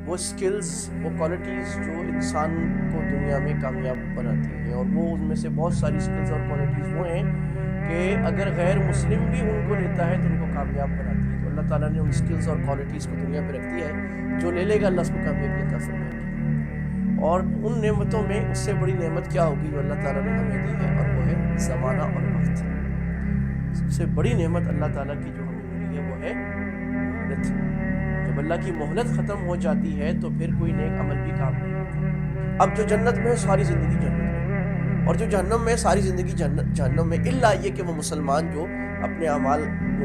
وہ سکلز، وہ کوالٹیز جو انسان کو دنیا میں کامیاب بناتی ہیں، اور وہ ان میں سے بہت ساری سکلز اور کوالٹیز وہ ہیں کہ اگر غیر مسلم بھی ان کو لیتا ہے تو ان کو کامیاب بناتی ہے۔ تو اللہ تعالیٰ نے ان سکلز اور کوالٹیز کو دنیا پہ رکھ دیا ہے، جو لے لے گا اللہ اس کو کامیابی عطا فرمائے گی۔ اور ان نعمتوں میں اس سے بڑی نعمت کیا ہوگی جو اللہ تعالیٰ نے ہمیں دی ہے، اور وہ ہے زمانہ اور وقت۔ سب سے بڑی نعمت اللہ تعالیٰ کی جو ہمیں ملی ہے وہ ہے مہلت۔ جب اللہ کی مہلت ختم ہو جاتی ہے تو پھر کوئی نیک عمل بھی کام نہیں آتا۔ اب جو جنت میں ہے ساری زندگی جنت میں، اور جو جہنم میں ہے ساری زندگی جہنم میں، الا یہ کہ وہ مسلمان جو اپنے اعمال،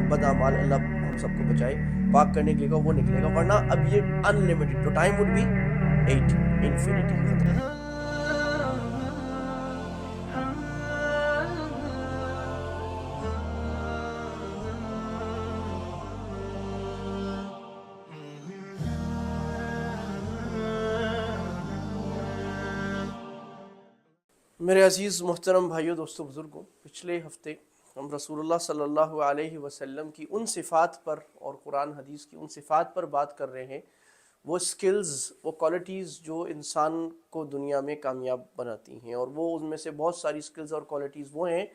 بد اعمال، اللہ ہم سب کو بچائے، پاک کرنے کے لیے وہ نکلے گا، ورنہ اب یہ ان لمیٹڈ، تو ٹائم وڈ بی 8 انفینٹی ختم۔ میرے عزیز محترم بھائیوں، دوستوں، بزرگوں، پچھلے ہفتے ہم رسول اللہ صلی اللہ علیہ وسلم کی ان صفات پر اور قرآن حدیث کی ان صفات پر بات کر رہے ہیں، وہ سکلز، وہ کوالٹیز جو انسان کو دنیا میں کامیاب بناتی ہیں، اور وہ ان میں سے بہت ساری سکلز اور کوالٹیز وہ ہیں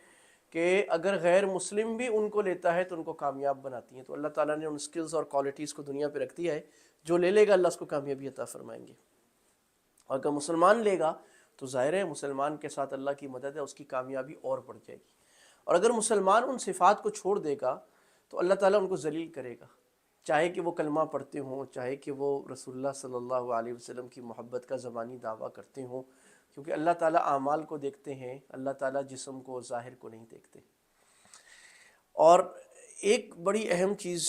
کہ اگر غیر مسلم بھی ان کو لیتا ہے تو ان کو کامیاب بناتی ہیں۔ تو اللہ تعالیٰ نے ان سکلز اور کوالٹیز کو دنیا پہ رکھ دیا ہے، جو لے لے گا اللہ اس کو کامیابی عطا فرمائیں گے۔ اور اگر مسلمان لے گا تو ظاہر ہے مسلمان کے ساتھ اللہ کی مدد ہے، اس کی کامیابی اور بڑھ جائے گی۔ اور اگر مسلمان ان صفات کو چھوڑ دے گا تو اللہ تعالیٰ ان کو ذلیل کرے گا، چاہے کہ وہ کلمہ پڑھتے ہوں، چاہے کہ وہ رسول اللہ صلی اللہ علیہ وسلم کی محبت کا زبانی دعویٰ کرتے ہوں، کیونکہ اللہ تعالیٰ اعمال کو دیکھتے ہیں، اللہ تعالیٰ جسم کو، ظاہر کو نہیں دیکھتے۔ اور ایک بڑی اہم چیز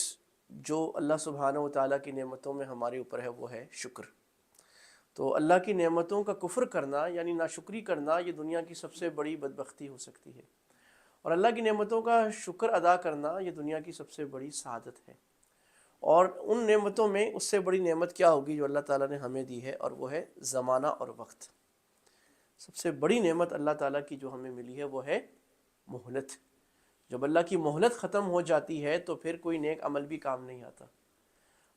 جو اللہ سبحانہ و تعالیٰ کی نعمتوں میں ہمارے اوپر ہے وہ ہے شکر۔ تو اللہ کی نعمتوں کا کفر کرنا یعنی ناشکری کرنا، یہ دنیا کی سب سے بڑی بدبختی ہو سکتی ہے، اور اللہ کی نعمتوں کا شکر ادا کرنا یہ دنیا کی سب سے بڑی سعادت ہے۔ اور ان نعمتوں میں اس سے بڑی نعمت کیا ہوگی جو اللہ تعالیٰ نے ہمیں دی ہے، اور وہ ہے زمانہ اور وقت۔ سب سے بڑی نعمت اللہ تعالیٰ کی جو ہمیں ملی ہے وہ ہے مہلت۔ جب اللہ کی مہلت ختم ہو جاتی ہے تو پھر کوئی نیک عمل بھی کام نہیں آتا،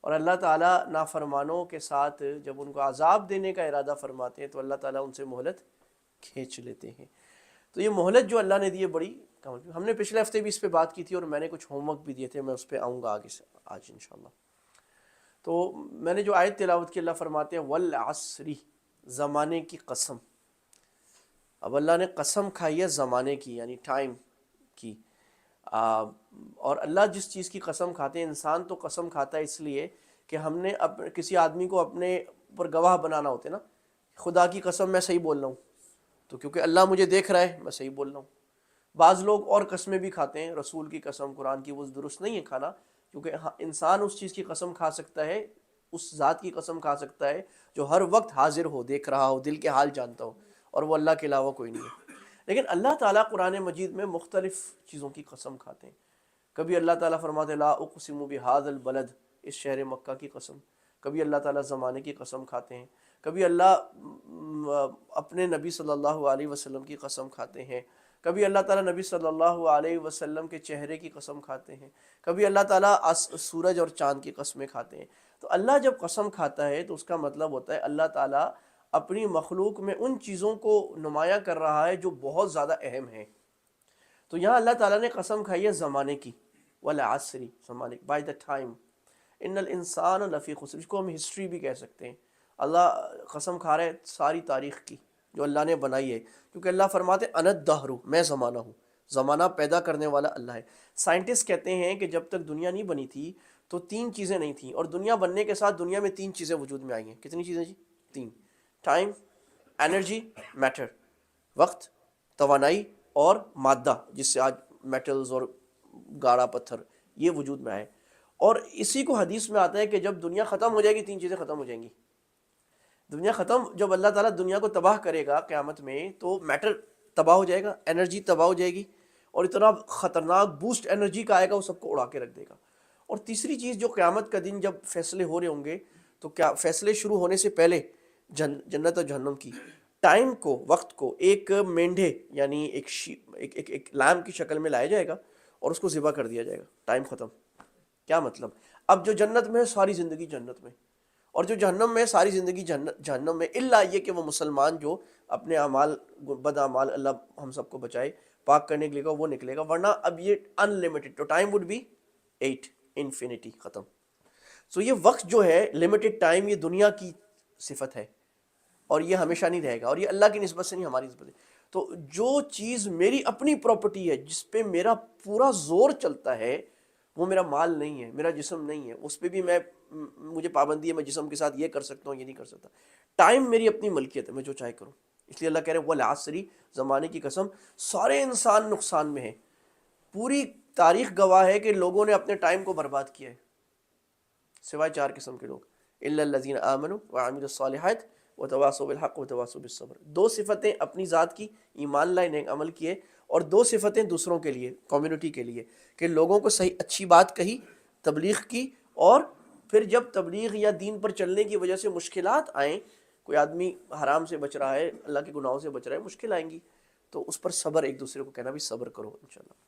اور اللہ تعالیٰ نافرمانوں کے ساتھ جب ان کو عذاب دینے کا ارادہ فرماتے ہیں تو اللہ تعالیٰ ان سے مہلت کھینچ لیتے ہیں۔ تو یہ مہلت جو اللہ نے دی ہے بڑی کام۔ ہم نے پچھلے ہفتے بھی اس پہ بات کی تھی، اور میں نے کچھ ہوم ورک بھی دیے تھے، میں اس پہ آؤں گا آگے سے آج انشاءاللہ۔ تو میں نے جو آیت تلاوت کی، اللہ فرماتے ہیں والعصری، زمانے کی قسم۔ اب اللہ نے قسم کھائی ہے زمانے کی، یعنی ٹائم کی۔ اور اللہ جس چیز کی قسم کھاتے ہیں، انسان تو قسم کھاتا ہے اس لیے کہ ہم نے کسی آدمی کو اپنے پر گواہ بنانا ہوتے نا، خدا کی قسم میں صحیح بول رہا ہوں، تو کیونکہ اللہ مجھے دیکھ رہا ہے میں صحیح بول رہا ہوں۔ بعض لوگ اور قسمیں بھی کھاتے ہیں، رسول کی قسم، قرآن کی، وہ درست نہیں ہے کھانا، کیونکہ انسان اس چیز کی قسم کھا سکتا ہے، اس ذات کی قسم کھا سکتا ہے جو ہر وقت حاضر ہو، دیکھ رہا ہو، دل کے حال جانتا ہو، اور وہ اللہ کے علاوہ کوئی نہیں ہے۔ لیکن اللہ تعالیٰ قرآن مجید میں مختلف چیزوں کی قسم کھاتے ہیں۔ کبھی اللہ تعالیٰ فرماتے ہیں لا اقسم بہذا البلد، اس شہر مکہ کی قسم۔ کبھی اللہ تعالیٰ زمانے کی قسم کھاتے ہیں۔ کبھی اللہ اپنے نبی صلی اللہ علیہ وسلم کی قسم کھاتے ہیں۔ کبھی اللہ تعالیٰ نبی صلی اللہ علیہ وسلم کے چہرے کی قسم کھاتے ہیں۔ کبھی اللہ تعالیٰ سورج اور چاند کی قسمیں کھاتے ہیں۔ تو اللہ جب قسم کھاتا ہے تو اس کا مطلب ہوتا ہے اللہ تعالیٰ اپنی مخلوق میں ان چیزوں کو نمایاں کر رہا ہے جو بہت زیادہ اہم ہیں۔ تو یہاں اللہ تعالیٰ نے قسم کھائی ہے زمانے کی، والعصر، زمانے، بائی دا ٹائم، ان الانسان لفی خسر، اس کو ہم ہسٹری بھی کہہ سکتے ہیں۔ اللہ قسم کھا رہا ہے ساری تاریخ کی جو اللہ نے بنائی ہے، کیونکہ اللہ فرماتے ہیں انا الدہر، میں زمانہ ہوں، زمانہ پیدا کرنے والا اللہ ہے۔ سائنٹسٹ کہتے ہیں کہ جب تک دنیا نہیں بنی تھی تو تین چیزیں نہیں تھیں، اور دنیا بننے کے ساتھ دنیا میں تین چیزیں وجود میں آئی ہیں۔ کتنی چیزیں جی؟ تین: ٹائم، انرجی، میٹر، وقت، توانائی، اور مادہ جس سے آج میٹلز اور گاڑا پتھر یہ وجود میں آئے۔ اور اسی کو حدیث میں آتا ہے کہ جب دنیا ختم ہو جائے گی تین چیزیں ختم ہو جائیں گی۔ دنیا ختم، جب اللہ تعالیٰ دنیا کو تباہ کرے گا قیامت میں تو میٹر تباہ ہو جائے گا، انرجی تباہ ہو جائے گی، اور اتنا خطرناک بوسٹ انرجی کا آئے گا وہ سب کو اڑا کے رکھ دے گا۔ اور تیسری چیز جو قیامت کا دن جب فیصلے ہو رہے ہوں گے تو کیا فیصلے شروع ہونے سے پہلے جنت اور جہنم کی، ٹائم کو، وقت کو ایک مینڈھے یعنی ایک لام کی شکل میں لایا جائے گا اور اس کو ذبح کر دیا جائے گا، ٹائم ختم۔ کیا مطلب؟ اب جو جنت میں ہے ساری زندگی جنت میں، اور جو جہنم میں ساری زندگی جہنم میں، الا یہ کہ وہ مسلمان جو اپنے اعمال بد اعمال، اللہ ہم سب کو بچائے، پاک کرنے نکلے گا وہ نکلے گا، ورنہ اب یہ ان لمیٹڈ، تو ٹائم وڈ بی 8، انفینٹی، ختم. سو یہ وقت جو ہے لمیٹڈ ٹائم، یہ دنیا کی صفت ہے اور یہ ہمیشہ نہیں رہے گا، اور یہ اللہ کی نسبت سے نہیں، ہماری نسبت سے. تو جو چیز میری اپنی پراپرٹی ہے، جس پہ میرا پورا زور چلتا ہے، وہ میرا مال نہیں ہے، میرا جسم نہیں ہے، اس پہ بھی مجھے پابندی ہے، میں جسم کے ساتھ یہ کر سکتا ہوں، یہ نہیں کر سکتا. ٹائم میری اپنی ملکیت ہے، میں جو چاہے کروں. اس لیے اللہ کہہ رہے ہیں والعصری، زمانے کی قسم، سارے انسان نقصان میں ہیں. پوری تاریخ گواہ ہے کہ لوگوں نے اپنے ٹائم کو برباد کیا ہے، سوائے 4 قسم کے لوگ، الا الذین آمنوا وعملوا الصالحات وتواصوا بالحق وتواصوا بالصبر. 2 صفتیں اپنی ذات کی، ایمان لائے، نیک عمل کیے، اور 2 صفتیں دوسروں کے لیے، کمیونٹی کے لیے، کہ لوگوں کو صحیح اچھی بات کہی، تبلیغ کی، اور پھر جب تبلیغ یا دین پر چلنے کی وجہ سے مشکلات آئیں، کوئی آدمی حرام سے بچ رہا ہے، اللہ کے گناہوں سے بچ رہا ہے، مشکل آئیں گی، تو اس پر صبر، ایک دوسرے کو کہنا بھی صبر کرو انشاءاللہ.